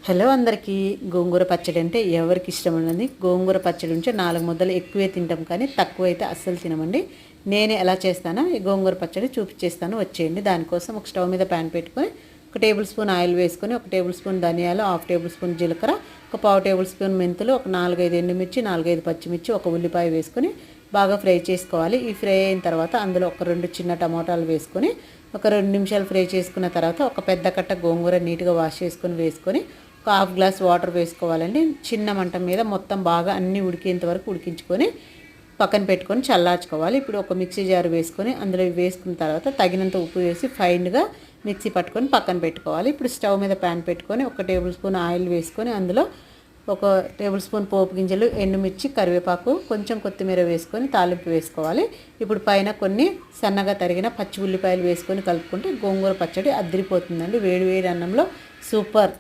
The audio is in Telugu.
హలో అందరికీ. గోంగూర పచ్చడి అంటే ఎవరికి ఇష్టం ఉండదు. గోంగూర పచ్చడి ఉంటే 4 ముద్దలు ఎక్కువే తింటాం, కానీ తక్కువైతే అస్సలు తినమండి. నేను ఎలా చేస్తానో ఈ గోంగూర పచ్చడి చూపించేస్తాను, వచ్చేయండి. దానికోసం ఒక స్టవ్ మీద ప్యాన్ పెట్టుకొని 1 టేబుల్ స్పూన్ ఆయిల్ వేసుకొని 1 టేబుల్ స్పూన్ ధనియాలు, 1/2 టేబుల్ స్పూన్ జీలకర్ర, 1/4 టేబుల్ స్పూన్ మెంతులు, ఒక 4-5 ఎండుమిర్చి, 4-5 పచ్చిమిర్చి, ఒక ఉల్లిపాయ వేసుకొని బాగా ఫ్రై చేసుకోవాలి. ఈ ఫ్రై అయిన తర్వాత అందులో ఒక 2 చిన్న టమాటాలు వేసుకొని ఒక 2 నిమిషాలు ఫ్రై చేసుకున్న తర్వాత ఒక పెద్ద కట్ట గోంగూర నీట్గా వాష్ చేసుకొని వేసుకొని ఒక 1/2 గ్లాస్ వాటర్ వేసుకోవాలండి. చిన్న మంట మీద మొత్తం బాగా అన్నీ ఉడికేంత వరకు ఉడికించుకొని పక్కన పెట్టుకొని చల్లార్చుకోవాలి. ఇప్పుడు ఒక మిక్సీ జార్ వేసుకొని అందులో వేసుకున్న తర్వాత తగినంత ఉప్పు వేసి ఫైన్గా మిక్సీ పట్టుకొని పక్కన పెట్టుకోవాలి. ఇప్పుడు స్టవ్ మీద ప్యాన్ పెట్టుకొని 1 టేబుల్ స్పూన్ ఆయిల్ వేసుకొని అందులో 1 టేబుల్ స్పూన్ పోపు గింజలు, ఎండుమిర్చి, కరివేపాకు, కొంచెం కొత్తిమీర వేసుకొని తాలింపు వేసుకోవాలి. ఇప్పుడు పైన కొన్ని సన్నగా తరిగిన పచ్చి ఉల్లిపాయలు వేసుకొని కలుపుకుంటే గోంగూర పచ్చడి అదిరిపోతుందండి. వేడి వేడి అన్నంలో సూపర్.